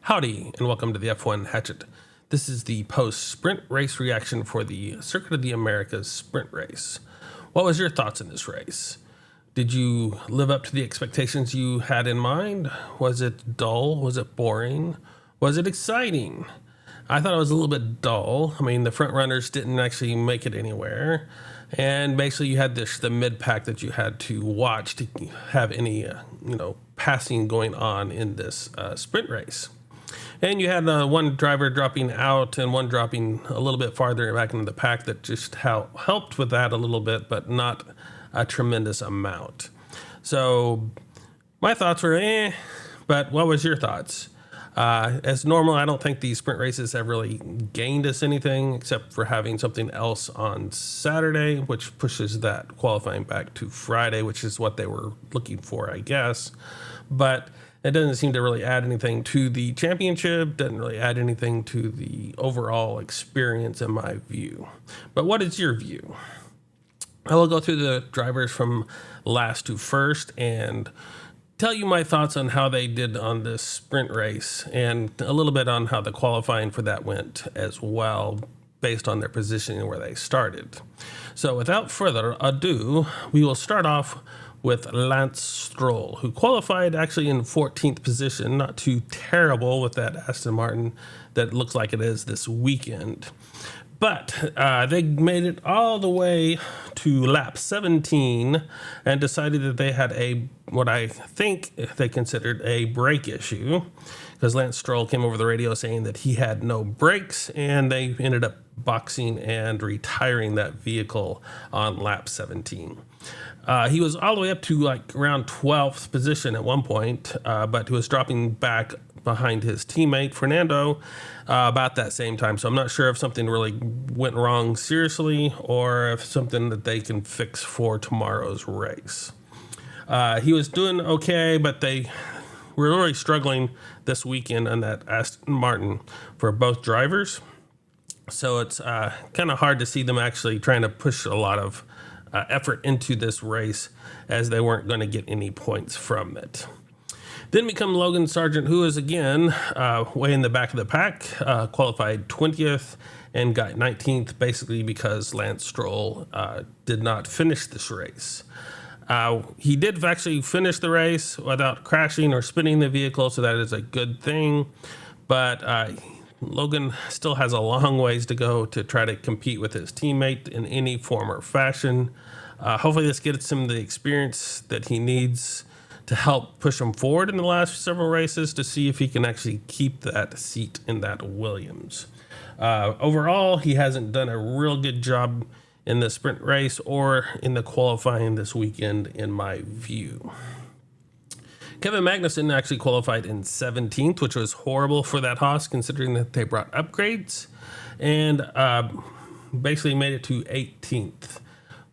Howdy, and welcome to the F1 Hatchet. This is the post-sprint race reaction for the Circuit of the Americas sprint race. What was your thoughts in this race? Did you live up to the expectations you had in mind? Was it dull? Was it boring? Was it exciting? I thought it was a little bit dull. I mean, the front runners didn't actually make it anywhere. And basically you had the mid-pack that you had to watch to have any, passing going on in this sprint race. And you had one driver dropping out and one dropping a little bit farther back into the pack that just helped with that a little bit, but not a tremendous amount. So my thoughts were but what was your thoughts? As normal, I don't think these sprint races have really gained us anything except for having something else on Saturday, which pushes that qualifying back to Friday, which is what they were looking for, I guess. But it doesn't seem to really add anything to the championship, doesn't really add anything to the overall experience in my view. But what is your view? I will go through the drivers from last to first and tell you my thoughts on how they did on this sprint race and a little bit on how the qualifying for that went as well, based on their position and where they started. So without further ado, we will start off with Lance Stroll, who qualified actually in 14th position, not too terrible with that Aston Martin that looks like it is this weekend. But they made it all the way to lap 17 and decided that they had what I think they considered a brake issue, because Lance Stroll came over the radio saying that he had no brakes, and they ended up boxing and retiring that vehicle on lap 17. He was all the way up to like around 12th position at one point, but he was dropping back behind his teammate Fernando about that same time. So I'm not sure if something really went wrong seriously or if something that they can fix for tomorrow's race. He was doing okay, but they were really struggling this weekend on that Aston Martin for both drivers. So it's kind of hard to see them actually trying to push a lot of effort into this race, as they weren't going to get any points from it. Then we come Logan Sargent, who is again way in the back of the pack, qualified 20th and got 19th, basically because Lance Stroll did not finish this race. He did actually finish the race without crashing or spinning the vehicle, so that is a good thing. But Logan still has a long ways to go to try to compete with his teammate in any form or fashion. Hopefully this gets him the experience that he needs to help push him forward in the last several races to see if he can actually keep that seat in that Williams. Overall, he hasn't done a real good job in the sprint race or in the qualifying this weekend, in my view. Kevin Magnussen actually qualified in 17th, which was horrible for that Haas, considering that they brought upgrades, and basically made it to 18th,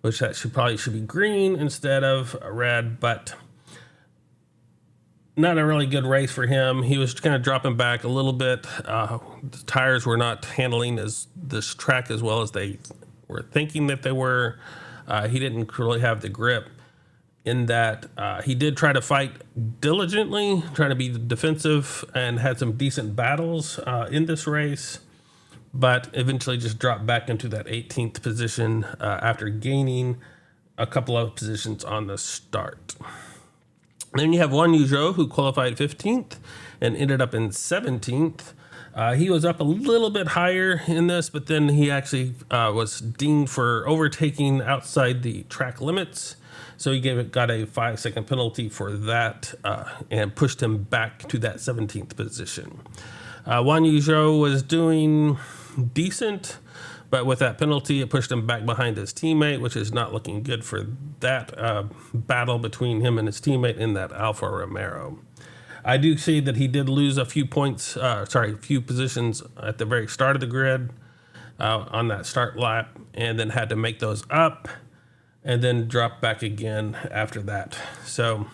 which that probably should be green instead of red, but not a really good race for him. He was kind of dropping back a little bit. The tires were not handling this track as well as they were thinking that they were. He didn't really have the grip in that. He did try to fight diligently, trying to be defensive, and had some decent battles in this race, but eventually just dropped back into that 18th position after gaining a couple of positions on the start. Then you have Juan Yuzo, who qualified 15th and ended up in 17th. He was up a little bit higher in this, but then he actually was dinged for overtaking outside the track limits. So he got a 5-second penalty for that and pushed him back to that 17th position. Juan Yuzo was doing decent, but with that penalty, it pushed him back behind his teammate, which is not looking good for that battle between him and his teammate in that Alfa Romeo. I do see that he did lose a few positions at the very start of the grid on that start lap, and then had to make those up and then drop back again after that. So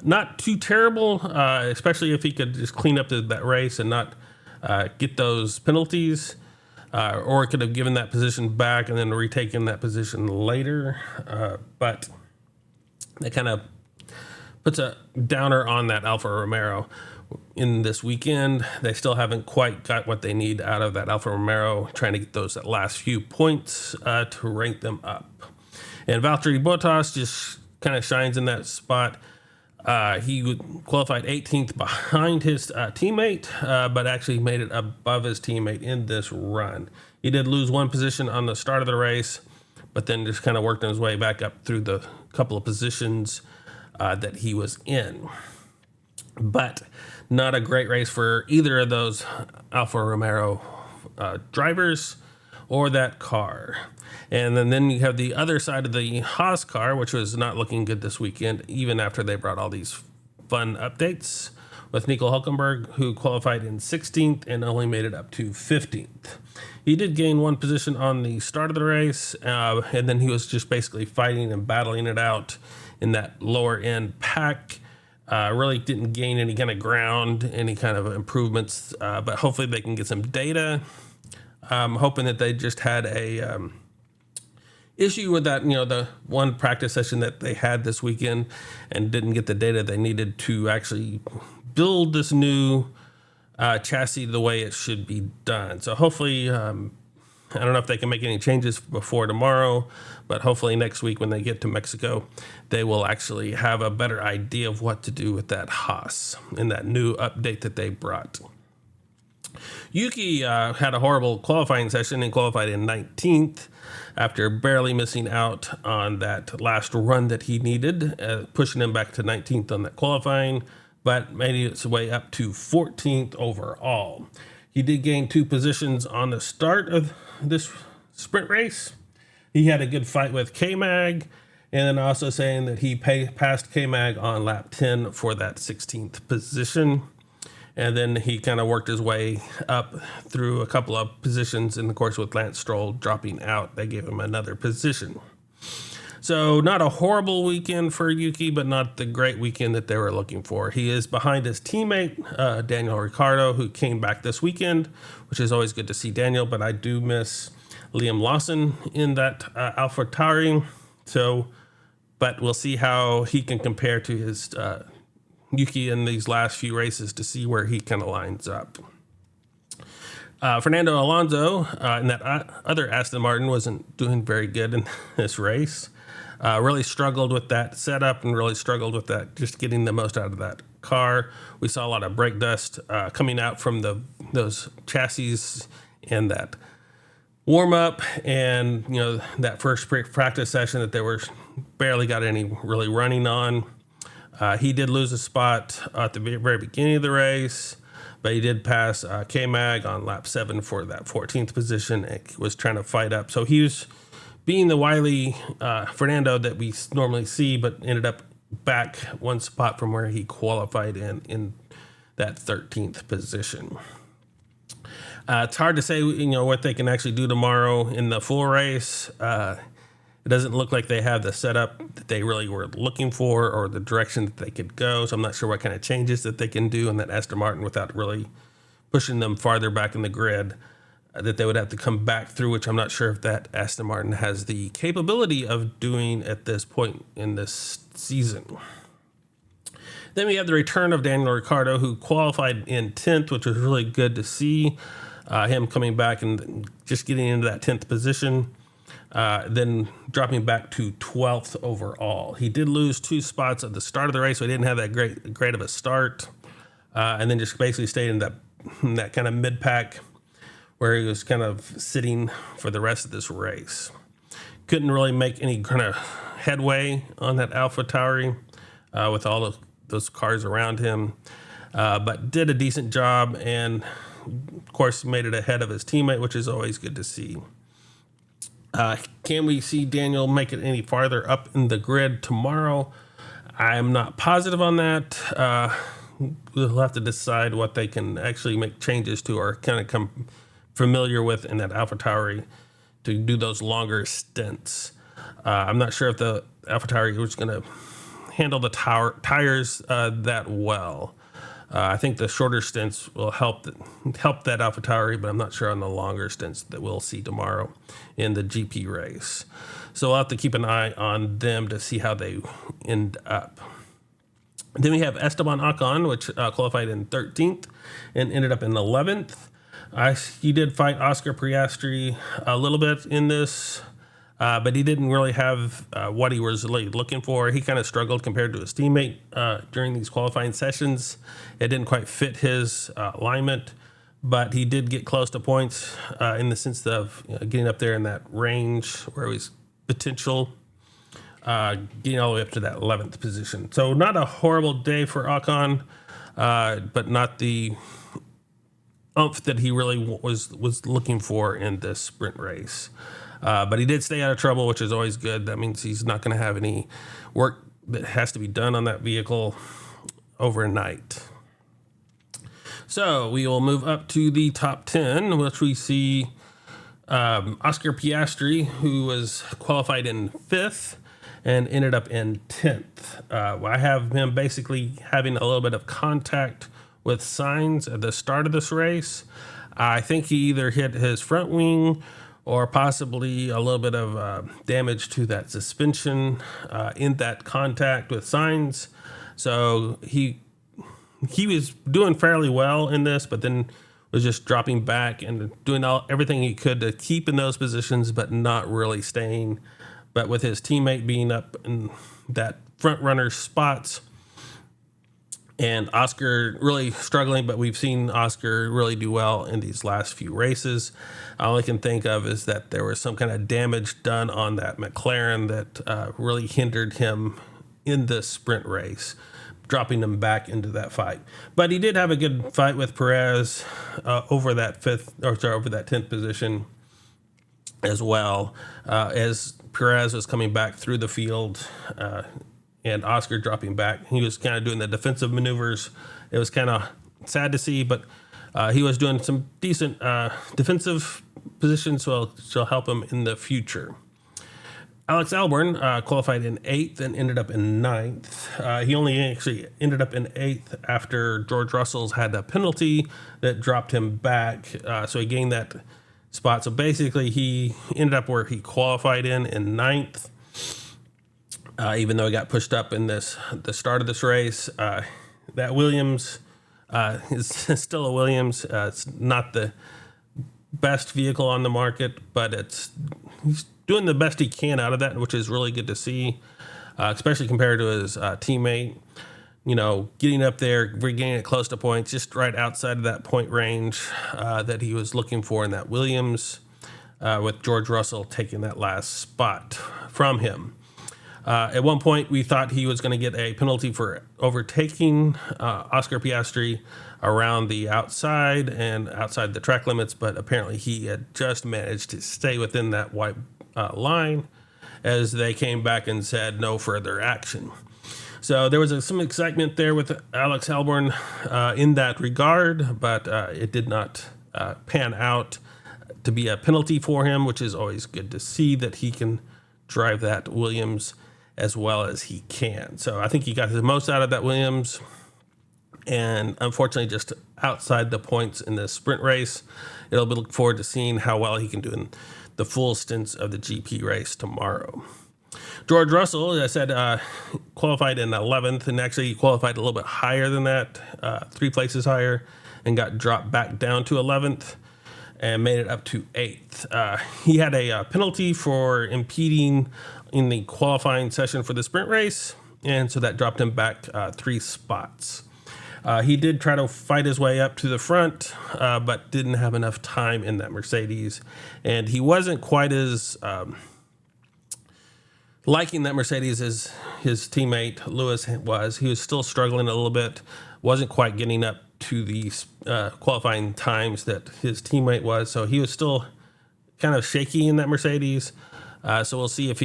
not too terrible, especially if he could just clean up that race and not get those penalties. Or it could have given that position back and then retaken that position later. But they kind of puts a downer on that Alfa Romero in this weekend. They still haven't quite got what they need out of that Alfa Romero, trying to get those last few points to rank them up. And Valtteri Bottas just kind of shines in that spot. He qualified 18th behind his teammate, but actually made it above his teammate in this run. He did lose one position on the start of the race, but then just kind of worked his way back up through the couple of positions that he was in. But not a great race for either of those Alfa Romero drivers or that car. And then you have the other side of the Haas car, which was not looking good this weekend, even after they brought all these fun updates, with Nico Hülkenberg, who qualified in 16th and only made it up to 15th. He did gain one position on the start of the race, and then he was just basically fighting and battling it out in that lower end pack. Really didn't gain any kind of ground, any kind of improvements, but hopefully they can get some data. I'm hoping that they just had a issue with that, the one practice session that they had this weekend and didn't get the data they needed to actually build this new chassis the way it should be done. So hopefully, I don't know if they can make any changes before tomorrow, but hopefully next week when they get to Mexico, they will actually have a better idea of what to do with that Haas in that new update that they brought. Yuki had a horrible qualifying session and qualified in 19th after barely missing out on that last run that he needed, pushing him back to 19th on that qualifying, but made its way up to 14th overall. He did gain 2 positions on the start of this sprint race. He had a good fight with K-Mag, and then also saying that he passed K-Mag on lap 10 for that 16th position. And then he kind of worked his way up through a couple of positions in the course with Lance Stroll dropping out. They gave him another position. So not a horrible weekend for Yuki, but not the great weekend that they were looking for. He is behind his teammate, Daniel Ricciardo, who came back this weekend, which is always good to see Daniel, but I do miss Liam Lawson in that AlphaTauri. But we'll see how he can compare to his Yuki in these last few races to see where he kind of lines up. Fernando Alonso in that other Aston Martin wasn't doing very good in this race. Really struggled with that setup and really struggled with that, just getting the most out of that car. We saw a lot of brake dust coming out from those chassis and that warm up, and that first practice session that they were barely got any really running on. He did lose a spot at the very beginning of the race, but he did pass K-Mag on lap 7 for that 14th position and was trying to fight up. So he was being the wily Fernando that we normally see, but ended up back one spot from where he qualified in that 13th position. It's hard to say, what they can actually do tomorrow in the full race. It doesn't look like they have the setup that they really were looking for or the direction that they could go. So I'm not sure what kind of changes that they can do in that Aston Martin without really pushing them farther back in the grid that they would have to come back through, which I'm not sure if that Aston Martin has the capability of doing at this point in this season. Then we have the return of Daniel Ricciardo, who qualified in 10th, which was really good to see him coming back and just getting into that 10th position. Then dropping back to 12th overall. He did lose 2 spots at the start of the race, so he didn't have that great of a start. And then just basically stayed in that kind of mid-pack where he was kind of sitting for the rest of this race. Couldn't really make any kind of headway on that AlphaTauri with all of those cars around him, but did a decent job and, of course, made it ahead of his teammate, which is always good to see. Can we see Daniel make it any farther up in the grid tomorrow? I'm not positive on that. We'll have to decide what they can actually make changes to or kind of come familiar with in that AlphaTauri to do those longer stints. I'm not sure if the AlphaTauri was going to handle the tires that well. I think the shorter stints will help that AlphaTauri, but I'm not sure on the longer stints that we'll see tomorrow in the GP race. So we'll have to keep an eye on them to see how they end up. Then we have Esteban Ocon, which qualified in 13th and ended up in 11th. He did fight Oscar Piastri a little bit in this, but he didn't really have what he was really looking for. He kind of struggled compared to his teammate during these qualifying sessions. It didn't quite fit his alignment, but he did get close to points in the sense of getting up there in that range where he was potential. Getting all the way up to that 11th position. So not a horrible day for Ocon, but not the oomph that he really was looking for in this sprint race. But he did stay out of trouble, which is always good. That means he's not going to have any work that has to be done on that vehicle overnight. So we will move up to the top 10, which we see Oscar Piastri, who was qualified in 5th. And ended up in 10th. I have him basically having a little bit of contact with Sainz at the start of this race. I think he either hit his front wing or possibly a little bit of damage to that suspension in that contact with Sainz. So he was doing fairly well in this, but then was just dropping back and doing everything he could to keep in those positions, but not really staying. But with his teammate being up in that front runner spots and Oscar really struggling, but we've seen Oscar really do well in these last few races. All I can think of is that there was some kind of damage done on that McLaren that really hindered him in the sprint race, dropping him back into that fight. But he did have a good fight with Perez over that 10th position as well, as Perez was coming back through the field and Oscar dropping back. He was kind of doing the defensive maneuvers. It was kind of sad to see, but he was doing some decent defensive positions, so she'll help him in the future. Alex Albon qualified in 8th and ended up in 9th. He only actually ended up in 8th after George Russell's had a penalty that dropped him back, so he gained that spot. So basically, he ended up where he qualified in 9th, even though he got pushed up in the start of this race. That Williams is still a Williams. It's not the best vehicle on the market, but he's doing the best he can out of that, which is really good to see, especially compared to his teammate. Getting up there, regaining it close to points, just right outside of that point range that he was looking for in that Williams, with George Russell taking that last spot from him. At one point, we thought he was going to get a penalty for overtaking Oscar Piastri around the outside and outside the track limits, but apparently he had just managed to stay within that white line as they came back and said no further action. So there was some excitement there with Alex Albon in that regard, but it did not pan out to be a penalty for him, which is always good to see that he can drive that Williams as well as he can. So I think he got the most out of that Williams, and unfortunately just outside the points in the sprint race. It'll be look forward to seeing how well he can do in the full stints of the GP race tomorrow. George Russell, as I said, qualified in 11th, and actually he qualified a little bit higher than that, 3 places higher, and got dropped back down to 11th and made it up to 8th. He had a penalty for impeding in the qualifying session for the sprint race, and so that dropped him back 3 spots. He did try to fight his way up to the front, but didn't have enough time in that Mercedes, and he wasn't quite as liking that Mercedes as his teammate Lewis was. He was still struggling a little bit, wasn't quite getting up to the qualifying times that his teammate was, so he was still kind of shaky in that Mercedes. So we'll see if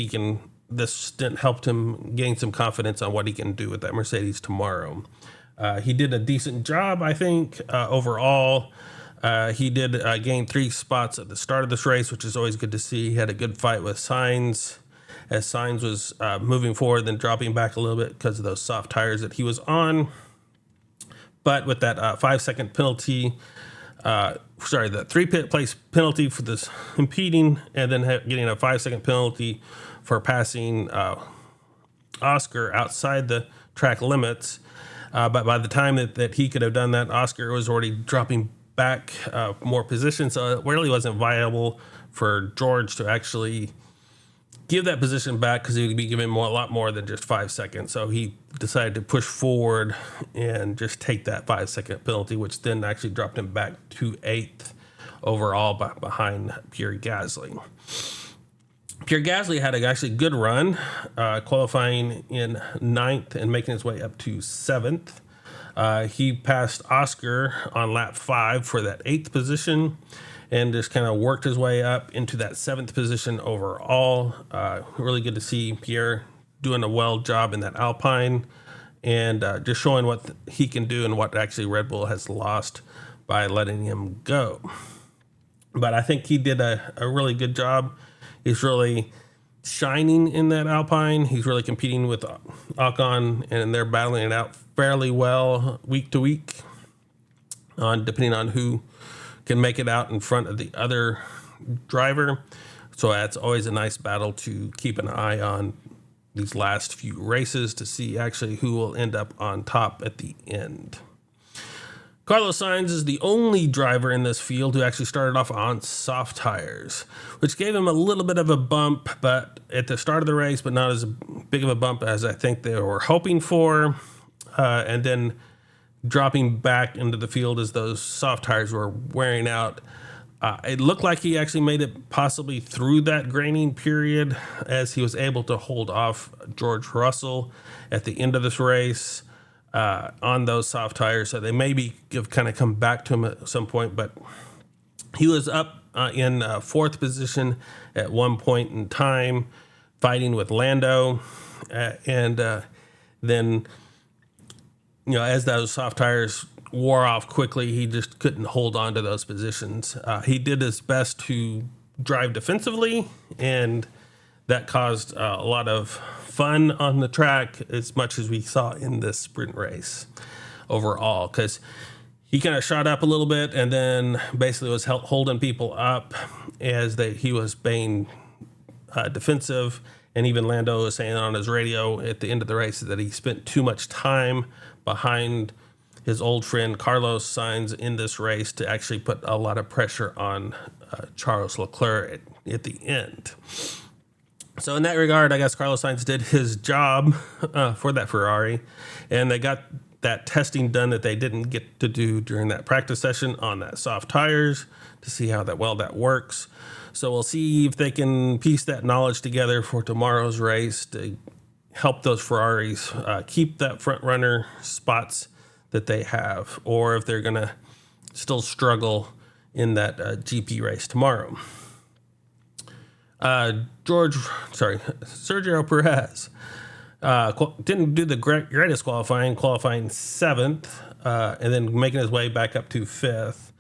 this stint helped him gain some confidence on what he can do with that Mercedes tomorrow. He did a decent job, I think, overall. He did gain 3 spots at the start of this race, which is always good to see. He had a good fight with Sainz, as Sainz was moving forward, then dropping back a little bit because of those soft tires that he was on. But with that 5-second penalty, the 3-place penalty for this impeding, and then getting a 5-second penalty for passing Oscar outside the track limits. But by the time that he could have done that, Oscar was already dropping back more position. So it really wasn't viable for George to actually give that position back, because he would be giving a lot more than just 5 seconds. So he decided to push forward and just take that 5-second penalty, which then actually dropped him back to 8th overall behind Pierre Gasly. Pierre Gasly had actually good run, qualifying in 9th and making his way up to 7th. He passed Oscar on lap 5 for that 8th position, and just kind of worked his way up into that 7th position overall. Really good to see Pierre doing a well job in that Alpine, and just showing what he can do and what actually Red Bull has lost by letting him go. But I think he did a really good job. He's really shining in that Alpine. He's really competing with Ocon, and they're battling it out fairly well week to week, depending on who can make it out in front of the other driver. So that's always a nice battle to keep an eye on these last few races to see actually who will end up on top at the end. Carlos Sainz is the only driver in this field who actually started off on soft tires, which gave him a little bit of a bump, but at the start of the race, but not as big of a bump as I think they were hoping for. And then dropping back into the field as those soft tires were wearing out. It looked like he actually made it possibly through that graining period, as he was able to hold off George Russell at the end of this race on those soft tires. So they maybe have kind of come back to him at some point, but he was up in 4th position at one point in time, fighting with Lando. And then, as those soft tires wore off quickly, he just couldn't hold on to those positions. He did his best to drive defensively, and that caused a lot of fun on the track, as much as we saw in this sprint race overall, because he kind of shot up a little bit and then basically was holding people up as he was being defensive. And even Lando was saying on his radio at the end of the race that he spent too much time behind his old friend Carlos Sainz in this race to actually put a lot of pressure on Charles Leclerc at the end. So in that regard, I guess Carlos Sainz did his job for that Ferrari, and they got that testing done that they didn't get to do during that practice session on that soft tires to see how that works. So we'll see if they can piece that knowledge together for tomorrow's race to help those Ferraris keep that front runner spots that they have, or if they're going to still struggle in that GP race tomorrow. Sergio Perez didn't do the greatest qualifying 7th, and then making his way back up to 5th.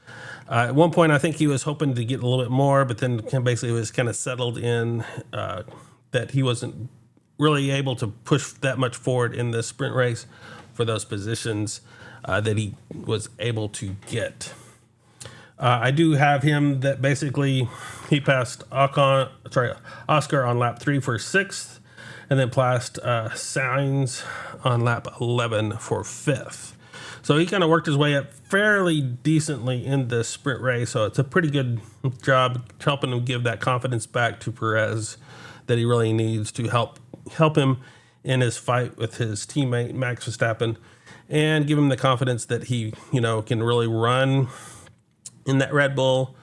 At one point, I think he was hoping to get a little bit more, but then basically was kind of settled in that he wasn't really able to push that much forward in the sprint race for those positions that he was able to get. I do have him that basically he passed Oscar on lap 3 for 6th, and then passed Sainz on lap 11 for 5th. So he kind of worked his way up fairly decently in this sprint race. So it's a pretty good job helping him give that confidence back to Perez that he really needs to help him in his fight with his teammate Max Verstappen, and give him the confidence that he can really run in that Red Bull,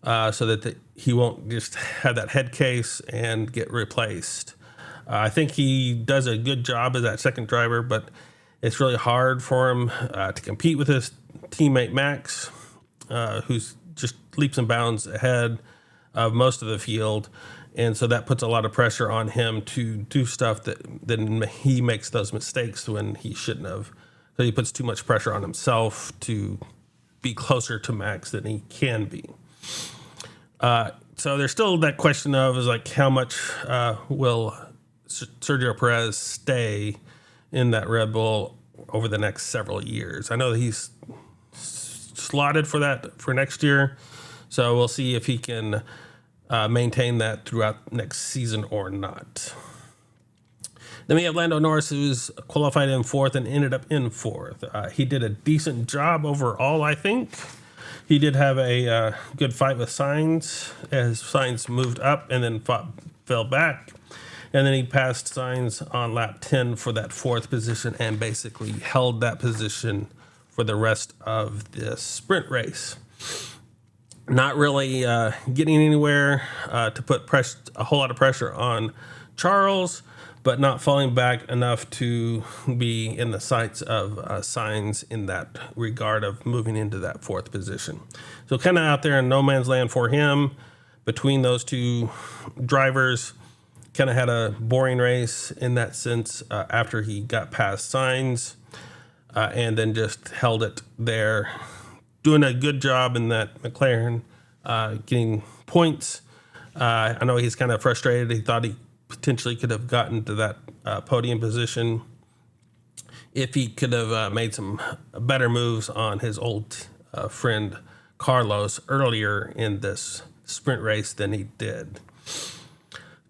so that he won't just have that head case and get replaced. I think he does a good job as that second driver, but it's really hard for him to compete with his teammate Max, who's just leaps and bounds ahead of most of the field. And so that puts a lot of pressure on him to do stuff that he makes those mistakes when he shouldn't have. So he puts too much pressure on himself to be closer to Max than he can be. So there's still that question of how much will Sergio Perez stay in that Red Bull over the next several years. I know that he's slotted for that for next year, so we'll see if he can maintain that throughout next season or not. Then we have Lando Norris, who's qualified in fourth and ended up in fourth. He did a decent job overall, I think. He did have a good fight with Sainz as Sainz moved up and then fell back. And then he passed Sainz on lap 10 for that fourth position and basically held that position for the rest of this sprint race. Not really getting anywhere to put a whole lot of pressure on Charles, but not falling back enough to be in the sights of Sainz in that regard of moving into that fourth position. So kind of out there in no man's land for him between those two drivers. Kind of had a boring race in that sense after he got past Sainz and then just held it there. Doing a good job in that McLaren, getting points. I know he's kind of frustrated. He thought he potentially could have gotten to that podium position if he could have made some better moves on his old friend Carlos earlier in this sprint race than he did.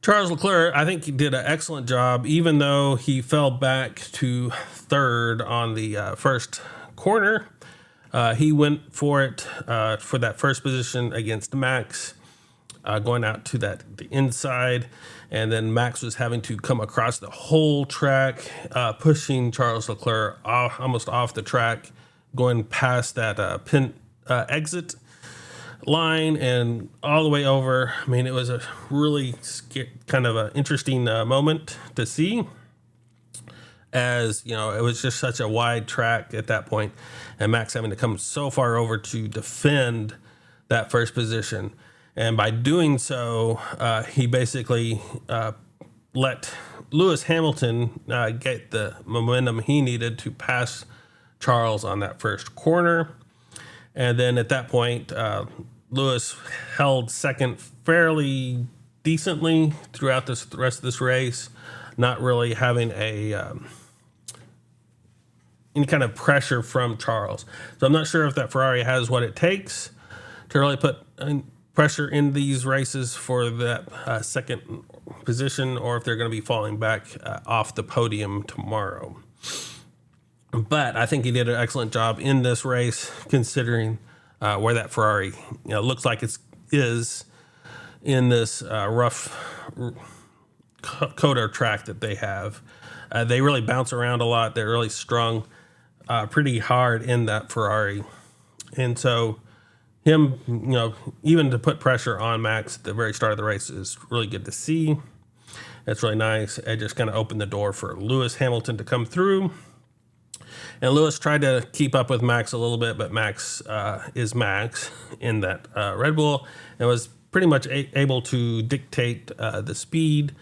Charles Leclerc, I think he did an excellent job, even though he fell back to third on the first corner. He went for it for that first position against Max, going out to the inside, and then Max was having to come across the whole track, pushing Charles Leclerc almost off the track, going past that pit exit line and all the way over. I mean, it was a really kind of an interesting moment to see, as you know, it was just such a wide track at that point, and Max having to come so far over to defend that first position. And by doing so, he basically let Lewis Hamilton get the momentum he needed to pass Charles on that first corner. And then at that point, Lewis held second fairly decently throughout the rest of this race, not really having any kind of pressure from Charles. So I'm not sure if that Ferrari has what it takes to really put pressure in these races for that second position, or if they're going to be falling back off the podium tomorrow. But I think he did an excellent job in this race, considering where that Ferrari looks like it is in this rough COTA track that they have. They really bounce around a lot. They're really strung pretty hard in that Ferrari. And so him, even to put pressure on Max at the very start of the race is really good to see. It's really nice. It just kind of opened the door for Lewis Hamilton to come through. And Lewis tried to keep up with Max a little bit, but Max is Max in that Red Bull, and was pretty much able to dictate the speed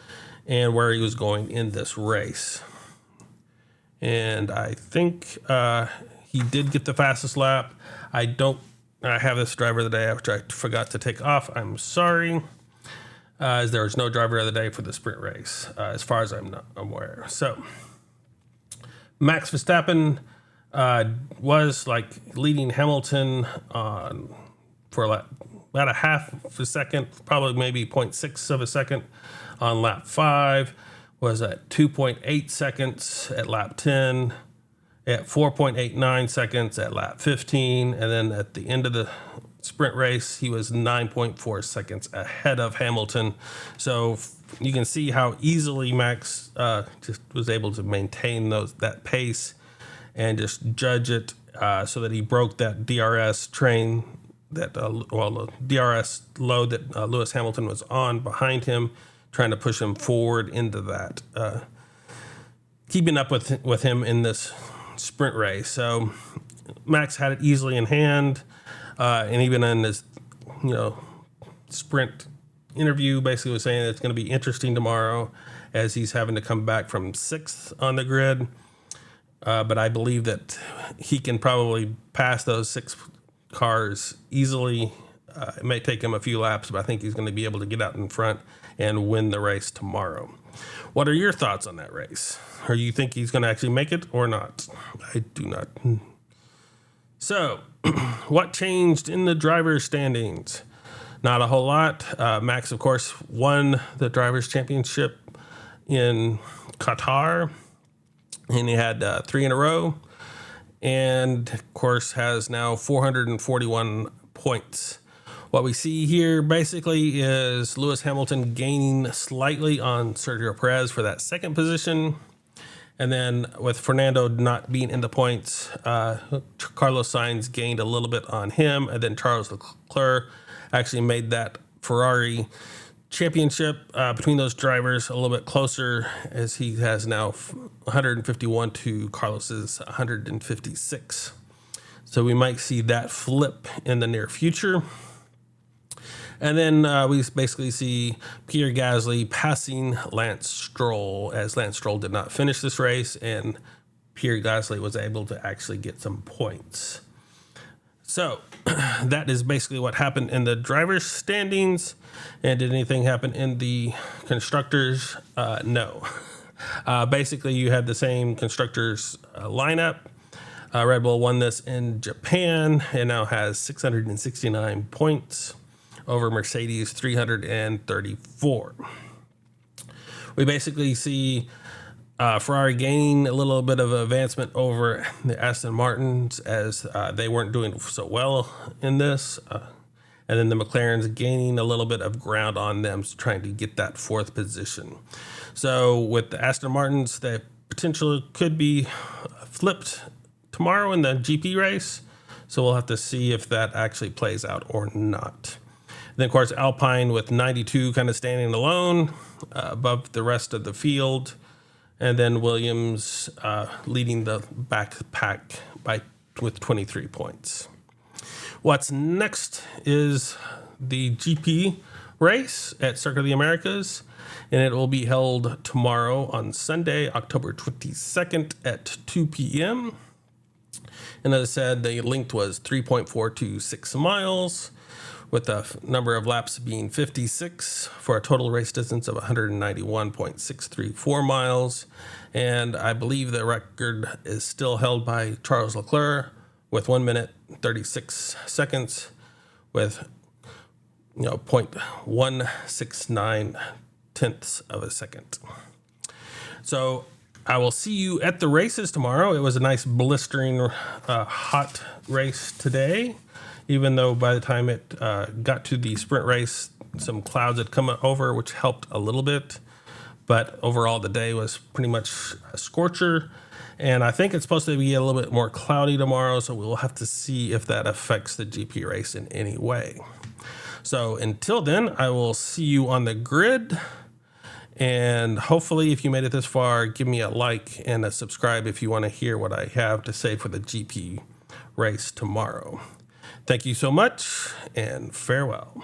and where he was going in this race. And I think he did get the fastest lap. I have this driver of the day, which I forgot to take off. I'm sorry, as there was no driver of the day for the sprint race, as far as I'm aware. So Max Verstappen was leading Hamilton for about a half a second, probably maybe 0.6 of a second on lap 5, was at 2.8 seconds at lap 10, at 4.89 seconds at lap 15, and then at the end of the sprint race, he was 9.4 seconds ahead of Hamilton. So you can see how easily Max just was able to maintain that pace and just judge it so that he broke that DRS train, the DRS load that Lewis Hamilton was on behind him, trying to push him forward into that, keeping up with him in this sprint race. So Max had it easily in hand, and even in this sprint interview, basically was saying it's going to be interesting tomorrow, as he's having to come back from 6th on the grid. But I believe that he can probably pass those 6 cars easily. It may take him a few laps, but I think he's going to be able to get out in front and win the race tomorrow. What are your thoughts on that race? Or you think he's going to actually make it or not? I do not. So, what changed in the driver's standings? Not a whole lot. Max, of course, won the driver's championship in Qatar, and he had 3 in a row, and of course has now 441 points. What we see here basically is Lewis Hamilton gaining slightly on Sergio Perez for that second position. And then with Fernando not being in the points, Carlos Sainz gained a little bit on him. And then Charles Leclerc actually made that Ferrari championship between those drivers a little bit closer, as he has now 151 to Carlos's 156. So we might see that flip in the near future. And then we basically see Pierre Gasly passing Lance Stroll, as Lance Stroll did not finish this race, and Pierre Gasly was able to actually get some points. So that is basically what happened in the drivers' standings. And did anything happen in the constructors? No. Basically, you had the same constructors lineup. Red Bull won this in Japan and now has 669 points over Mercedes 334. We basically see Ferrari gaining a little bit of advancement over the Aston Martins, as they weren't doing so well in this. And then the McLarens gaining a little bit of ground on them, trying to get that 4th position. So with the Aston Martins, they potentially could be flipped tomorrow in the GP race. So we'll have to see if that actually plays out or not. Then, of course, Alpine with 92 kind of standing alone above the rest of the field. And then Williams leading the backpack with 23 points. What's next is the GP race at Circuit of the Americas, and it will be held tomorrow on Sunday, October 22nd at 2 p.m. And as I said, the length was 3.426 miles, with the number of laps being 56 for a total race distance of 191.634 miles. And I believe the record is still held by Charles Leclerc with 1 minute 36 seconds with 0.169 tenths of a second. So I will see you at the races tomorrow. It was a nice blistering hot race today, even though by the time it got to the sprint race, some clouds had come over, which helped a little bit. But overall, the day was pretty much a scorcher. And I think it's supposed to be a little bit more cloudy tomorrow, so we'll have to see if that affects the GP race in any way. So until then, I will see you on the grid. And hopefully, if you made it this far, give me a like and a subscribe if you want to hear what I have to say for the GP race tomorrow. Thank you so much, and farewell.